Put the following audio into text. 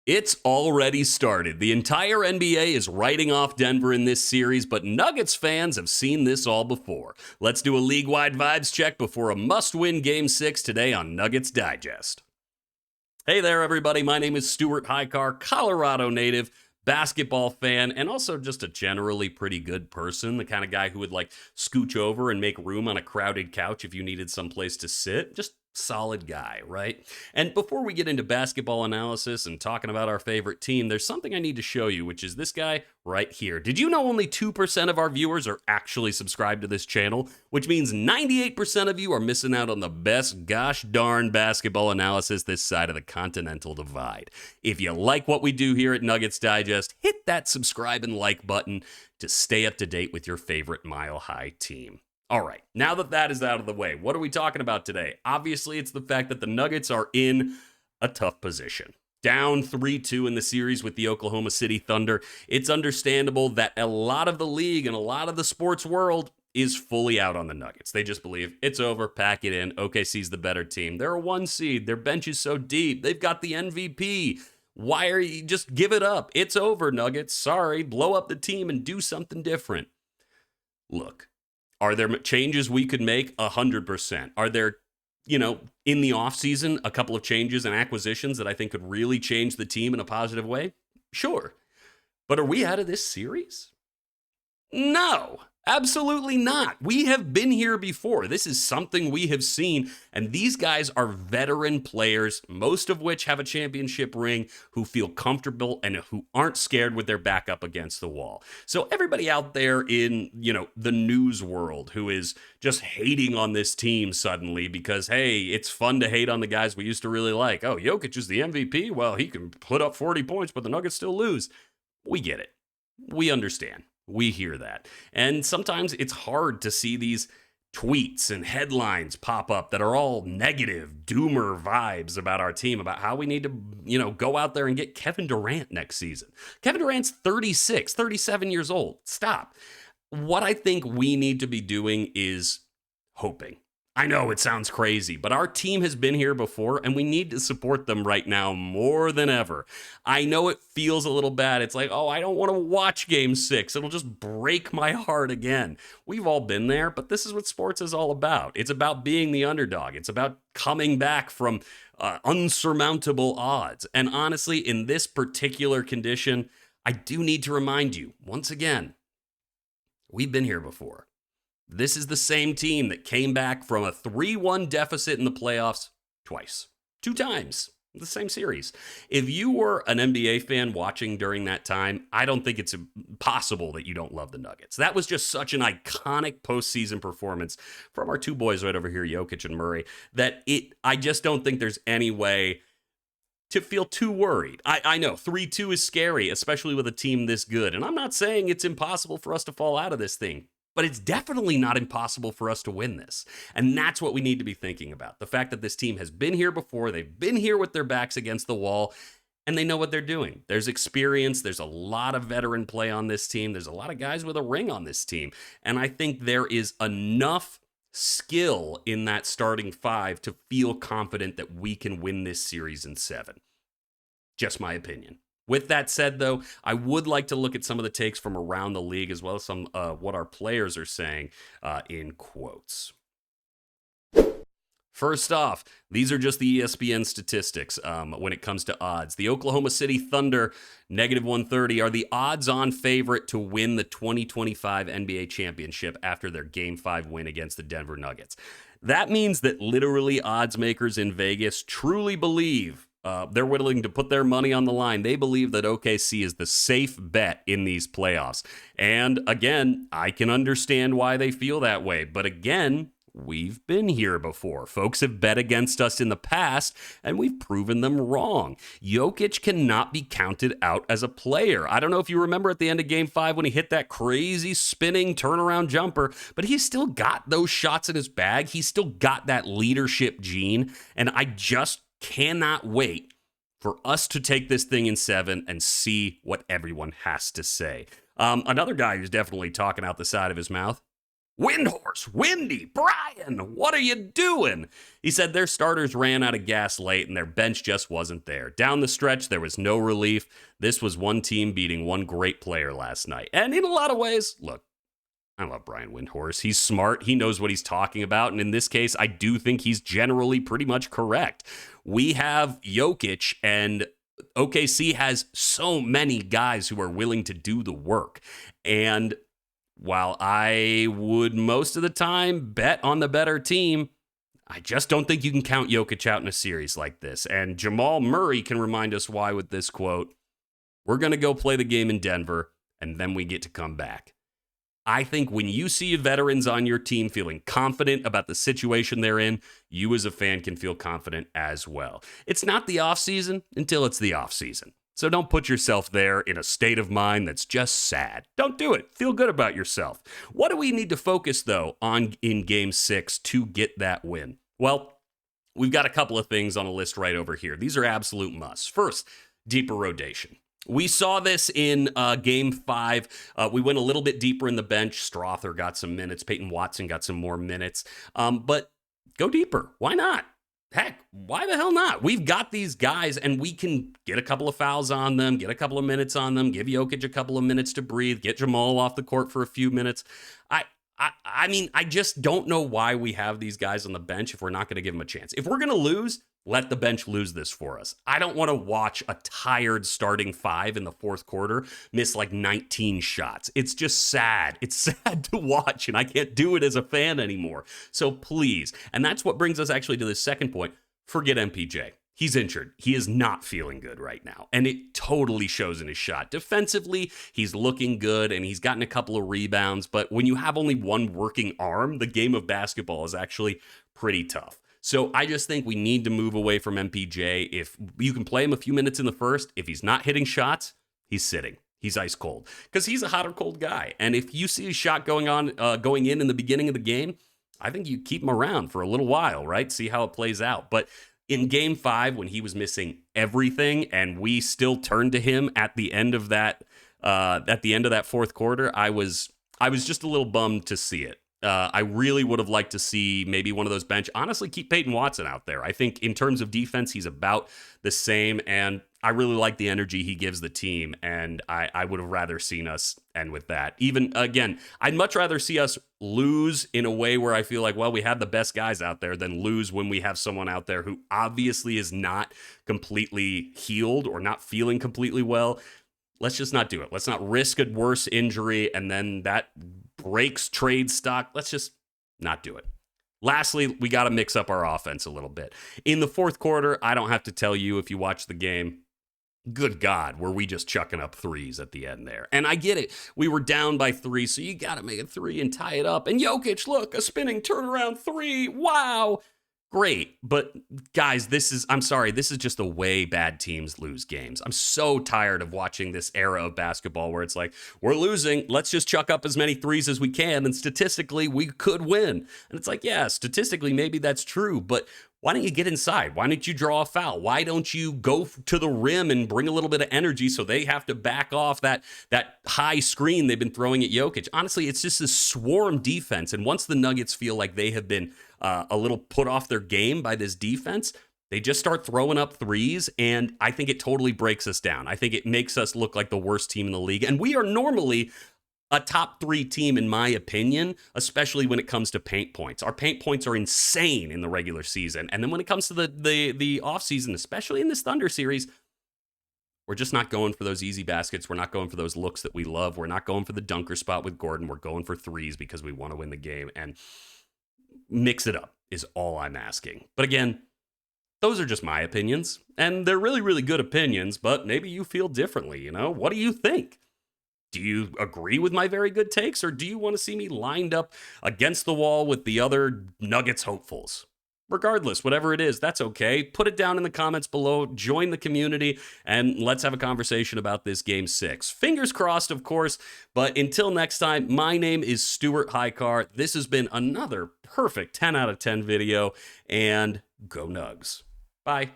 It's already started. The entire NBA is writing off Denver in this series, but Nuggets fans have seen this all before. Let's do a league-wide vibes check before a must-win Game 6 today on Nuggets Digest. Hey there, everybody. My name is Stuart Hicar, Colorado native, basketball fan, and also just a generally pretty good person, the kind of guy who would scooch over and make room on a crowded couch if you needed someplace to sit. Just solid guy, right? And before we get into basketball analysis and talking about our favorite team, there's something I need to show you, which is this guy right here. Did you know only 2% of our viewers are actually subscribed to this channel? Which means 98% of you are missing out on the best gosh darn basketball analysis this side of the continental divide. If you like what we do here at Nuggets Digest, hit that subscribe and like button to stay up to date with your favorite Mile High team. All right, now that is out of the way, what are we talking about today? Obviously, it's the fact that the Nuggets are in a tough position. Down 3-2 in the series with the Oklahoma City Thunder. It's understandable that a lot of the league and a lot of the sports world is fully out on the Nuggets. They just believe it's over, pack it in, OKC's the better team. They're a 1 seed, their bench is so deep, they've got the MVP. Why are you, just give it up. It's over, Nuggets. Sorry, blow up the team and do something different. Look. Are there changes we could make? 100%. Are there, in the offseason, a couple of changes and acquisitions that I think could really change the team in a positive way? Sure. But are we out of this series? No, absolutely not. We have been here before. This is something we have seen, and these guys are veteran players, most of which have a championship ring, who feel comfortable and who aren't scared with their back up against the wall. So everybody out there in, the news world who is just hating on this team suddenly because, hey, it's fun to hate on the guys we used to really like. Oh, Jokić is the MVP? Well, he can put up 40 points, but the Nuggets still lose. We get it. We understand. We hear that. And sometimes it's hard to see these tweets and headlines pop up that are all negative, doomer vibes about our team, about how we need to, go out there and get Kevin Durant next season. Kevin Durant's 36, 37 years old. Stop. What I think we need to be doing is hoping. I know it sounds crazy, but our team has been here before, and we need to support them right now more than ever. I know it feels a little bad. It's like, oh, I don't want to watch Game 6. It'll just break my heart again. We've all been there, but this is what sports is all about. It's about being the underdog. It's about coming back from unsurmountable odds. And honestly, in this particular condition, I do need to remind you, once again, we've been here before. This is the same team that came back from a 3-1 deficit in the playoffs twice. 2 times. The same series. If you were an NBA fan watching during that time, I don't think it's possible that you don't love the Nuggets. That was just such an iconic postseason performance from our 2 boys right over here, Jokić and Murray, that I just don't think there's any way to feel too worried. I know 3-2 is scary, especially with a team this good. And I'm not saying it's impossible for us to fall out of this thing. But it's definitely not impossible for us to win this. And that's what we need to be thinking about. The fact that this team has been here before, they've been here with their backs against the wall, and they know what they're doing. There's experience, there's a lot of veteran play on this team, there's a lot of guys with a ring on this team. And I think there is enough skill in that starting 5 to feel confident that we can win this series in 7. Just my opinion. With that said, though, I would like to look at some of the takes from around the league as well as some what our players are saying in quotes. First off, these are just the ESPN statistics when it comes to odds. The Oklahoma City Thunder, -130, are the odds-on favorite to win the 2025 NBA championship after their Game 5 win against the Denver Nuggets. That means that literally odds makers in Vegas truly believe they're willing to put their money on the line. They believe that OKC is the safe bet in these playoffs. And again, I can understand why they feel that way. But again, we've been here before. Folks have bet against us in the past, and we've proven them wrong. Jokić cannot be counted out as a player. I don't know if you remember at the end of Game 5 when he hit that crazy spinning turnaround jumper, but he's still got those shots in his bag. He's still got that leadership gene, and I just cannot wait for us to take this thing in 7 and see what everyone has to say. Another guy who's definitely talking out the side of his mouth, Windhorse, Windy, Brian, what are you doing? He said their starters ran out of gas late and their bench just wasn't there. Down the stretch, there was no relief. This was one team beating one great player last night. And in a lot of ways, look, I love Brian Windhorse. He's smart. He knows what he's talking about. And in this case, I do think he's generally pretty much correct. We have Jokić, and OKC has so many guys who are willing to do the work. And while I would most of the time bet on the better team, I just don't think you can count Jokić out in a series like this. And Jamal Murray can remind us why with this quote, "We're going to go play the game in Denver, and then we get to come back." I think when you see veterans on your team feeling confident about the situation they're in, you as a fan can feel confident as well. It's not the offseason until it's the offseason. So don't put yourself there in a state of mind that's just sad. Don't do it. Feel good about yourself. What do we need to focus, though, on in Game 6 to get that win? Well, we've got a couple of things on a list right over here. These are absolute musts. First, deeper rotation. We saw this in Game 5. We went a little bit deeper in the bench. Strother got some minutes. Peyton Watson got some more minutes. But go deeper. Why not? Heck, why the hell not? We've got these guys, and we can get a couple of fouls on them, get a couple of minutes on them, give Jokić a couple of minutes to breathe, get Jamal off the court for a few minutes. I mean, I just don't know why we have these guys on the bench if we're not going to give them a chance. If we're going to lose, let the bench lose this for us. I don't want to watch a tired starting five in the fourth quarter miss like 19 shots. It's just sad. It's sad to watch, and I can't do it as a fan anymore. So please, and that's what brings us actually to the second point, forget MPJ. He's injured. He is not feeling good right now, and it totally shows in his shot. Defensively, he's looking good, and he's gotten a couple of rebounds, but when you have only one working arm, the game of basketball is actually pretty tough. So I just think we need to move away from MPJ. If you can play him a few minutes in the first, if he's not hitting shots, he's sitting. He's ice cold because he's a hot or cold guy. And if you see a shot going in the beginning of the game, I think you keep him around for a little while, right? See how it plays out. But in Game 5, when he was missing everything, and we still turned to him at the end of that fourth quarter, I was just a little bummed to see it. I really would have liked to see maybe one of those bench. Honestly, keep Peyton Watson out there. I think in terms of defense, he's about the same, and I really like the energy he gives the team, and I would have rather seen us end with that. Even, again, I'd much rather see us lose in a way where I feel like, well, we have the best guys out there than lose when we have someone out there who obviously is not completely healed or not feeling completely well. Let's just not do it. Let's not risk a worse injury, and then that breaks trade stock. Let's just not do it. Lastly, we got to mix up our offense a little bit. In the fourth quarter, I don't have to tell you if you watch the game, good God, were we just chucking up threes at the end there. And I get it. We were down by 3, so you got to make a 3 and tie it up. And Jokić, look, a spinning turnaround 3. Wow. Great. But guys, I'm sorry, this is just the way bad teams lose games. I'm so tired of watching this era of basketball where it's like, we're losing, let's just chuck up as many threes as we can, and statistically, we could win. And it's like, yeah, statistically, maybe that's true, but why don't you get inside? Why don't you draw a foul? Why don't you go to the rim and bring a little bit of energy so they have to back off that high screen they've been throwing at Jokić? Honestly, it's just this swarm defense, and once the Nuggets feel like they have been a little put off their game by this defense, they just start throwing up threes, and I think it totally breaks us down. I think it makes us look like the worst team in the league, and we are normally a top 3 team, in my opinion, especially when it comes to paint points. Our paint points are insane in the regular season, and then when it comes to the offseason, especially in this Thunder series, we're just not going for those easy baskets. We're not going for those looks that we love. We're not going for the dunker spot with Gordon. We're going for threes because we want to win the game, and mix it up is all I'm asking. But again, those are just my opinions, and they're really, really good opinions, but maybe you feel differently, you know? What do you think? Do you agree with my very good takes, or do you want to see me lined up against the wall with the other Nuggets hopefuls? Regardless, whatever it is, that's okay. Put it down in the comments below, join the community, and let's have a conversation about this Game 6. Fingers crossed, of course, but until next time, my name is Stuart Hicar. This has been another perfect 10 out of 10 video, and go Nugs. Bye.